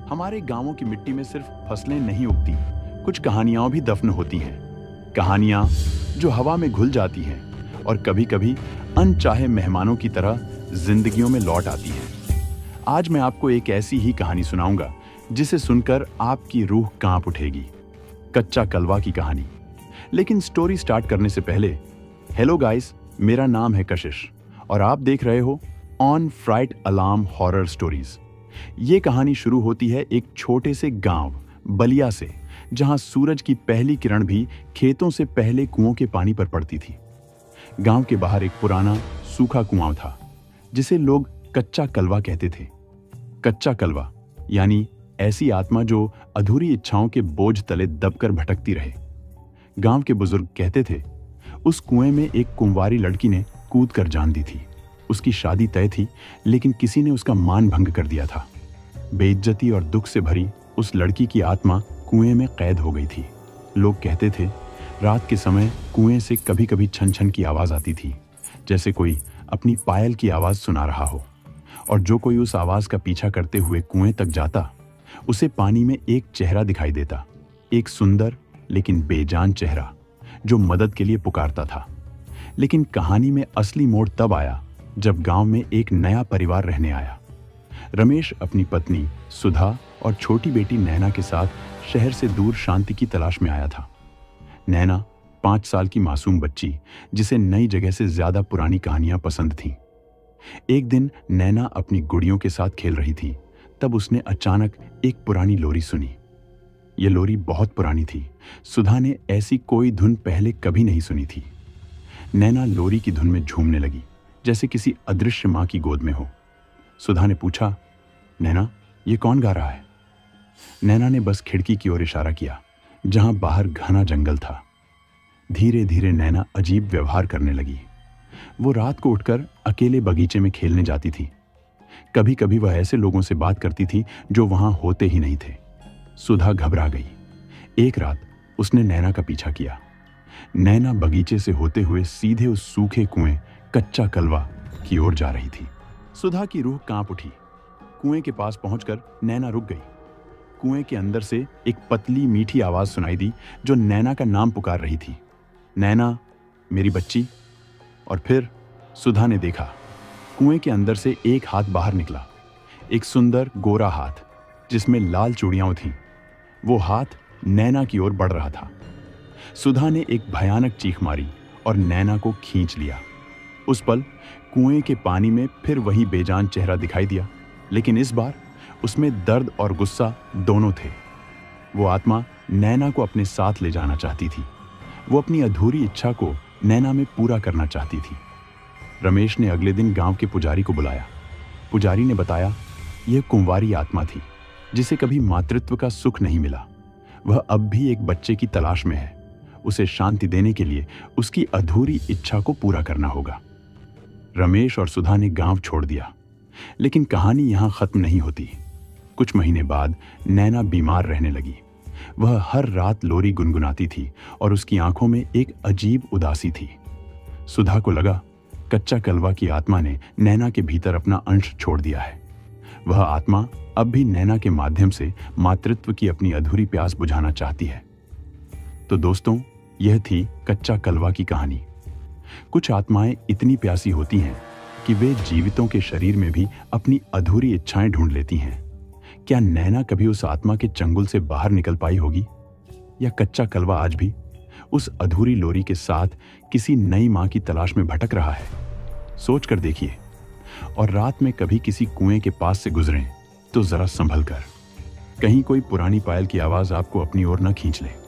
हमारे गांवों की मिट्टी में सिर्फ फसलें नहीं उगती, कुछ कहानियां भी दफन होती हैं। कहानियां जो हवा में घुल जाती हैं और कभी-कभी अनचाहे मेहमानों की तरह जिंदगियों में लौट आती हैं। आज मैं आपको एक ऐसी ही कहानी सुनाऊंगा जिसे सुनकर आपकी रूह कांप उठेगी। कच्चा कलवा की कहानी। लेकिन स्टोरी स्टार्ट करने से पहले, हेलो गाइस, मेरा नाम है कशिश और आप देख रहे हो on fright alarm horror stories. ये कहानी शुरू होती है एक छोटे से गांव बलिया से, जहां सूरज की पहली किरण भी खेतों से पहले कुओं के पानी पर पड़ती थी। गांव के बाहर एक पुराना सूखा कुआं था जिसे लोग कच्चा कलवा कहते थे। कच्चा कलवा यानी ऐसी आत्मा जो अधूरी इच्छाओं के बोझ तले दबकर भटकती रहे। गांव के बुजुर्ग कहते थे, उस कुएं में एक कुंवारी लड़की ने कूद कर जान दी थी। उसकी शादी तय थी, लेकिन किसी ने उसका मान भंग कर दिया था। बेइज्जती और दुख से भरी उस लड़की की आत्मा कुएं में कैद हो गई थी। लोग कहते थे, रात के समय कुएं से कभी कभी छन छन की आवाज आती थी, जैसे कोई अपनी पायल की आवाज सुना रहा हो। और जो कोई उस आवाज का पीछा करते हुए कुएं तक जाता, उसे पानी में एक चेहरा दिखाई देता, एक सुंदर लेकिन बेजान चेहरा जो मदद के लिए पुकारता था। लेकिन कहानी में असली मोड़ तब आया जब गांव में एक नया परिवार रहने आया। रमेश अपनी पत्नी सुधा और छोटी बेटी नैना के साथ शहर से दूर शांति की तलाश में आया था। नैना 5 साल की मासूम बच्ची, जिसे नई जगह से ज्यादा पुरानी कहानियां पसंद थीं। एक दिन नैना अपनी गुड़ियों के साथ खेल रही थी, तब उसने अचानक एक पुरानी लोरी सुनी। यह लोरी बहुत पुरानी थी। सुधा ने ऐसी कोई धुन पहले कभी नहीं सुनी थी। नैना लोरी की धुन में झूमने लगी, जैसे किसी अदृश्य मां की गोद में हो। सुधा ने पूछा, नैना, ये कौन गा रहा है? नैना ने बस खिड़की की ओर इशारा किया, जहां बाहर घना जंगल था। धीरे धीरे नैना अजीब व्यवहार करने लगी। वो रात को उठकर अकेले बगीचे में खेलने जाती थी। कभी कभी वह ऐसे लोगों से बात करती थी जो वहां होते ही नहीं थे। सुधा घबरा गई। एक रात उसने नैना का पीछा किया। नैना बगीचे से होते हुए सीधे उस सूखे कुएं कच्चा कलवा की ओर जा रही थी। सुधा की रूह कांप उठी। कुएं के पास पहुंचकर नैना रुक गई। कुएं के अंदर से एक पतली मीठी आवाज सुनाई दी जो नैना का नाम पुकार रही थी, नैना, मेरी बच्ची। और फिर सुधा ने देखा, कुएं के अंदर से एक हाथ बाहर निकला, एक सुंदर गोरा हाथ जिसमें लाल चूड़ियां थीं। वो हाथ नैना की ओर बढ़ रहा था। सुधा ने एक भयानक चीख मारी और नैना को खींच लिया। उस पल कुएं के पानी में फिर वही बेजान चेहरा दिखाई दिया, लेकिन इस बार उसमें दर्द और गुस्सा दोनों थे। वो आत्मा नैना को अपने साथ ले जाना चाहती थी। वो अपनी अधूरी इच्छा को नैना में पूरा करना चाहती थी। रमेश ने अगले दिन गांव के पुजारी को बुलाया। पुजारी ने बताया, यह कुंवारी आत्मा थी जिसे कभी मातृत्व का सुख नहीं मिला। वह अब भी एक बच्चे की तलाश में है। उसे शांति देने के लिए उसकी अधूरी इच्छा को पूरा करना होगा। रमेश और सुधा ने गांव छोड़ दिया, लेकिन कहानी यहां खत्म नहीं होती। कुछ महीने बाद नैना बीमार रहने लगी। वह हर रात लोरी गुनगुनाती थी और उसकी आंखों में एक अजीब उदासी थी। सुधा को लगा, कच्चा कलवा की आत्मा ने नैना के भीतर अपना अंश छोड़ दिया है। वह आत्मा अब भी नैना के माध्यम से मातृत्व की अपनी अधूरी प्यास बुझाना चाहती है। तो दोस्तों, यह थी कच्चा कलवा की कहानी। कुछ आत्माएं इतनी प्यासी होती हैं कि वे जीवितों के शरीर में भी अपनी अधूरी इच्छाएं ढूंढ लेती हैं। क्या नैना कभी उस आत्मा के चंगुल से बाहर निकल पाई होगी? या कच्चा कलवा आज भी उस अधूरी लोरी के साथ किसी नई मां की तलाश में भटक रहा है? सोच कर देखिए। और रात में कभी किसी कुएं के पास से गुजरें तो जरा संभल कर, कहीं कोई पुरानी पायल की आवाज आपको अपनी ओर न खींच ले।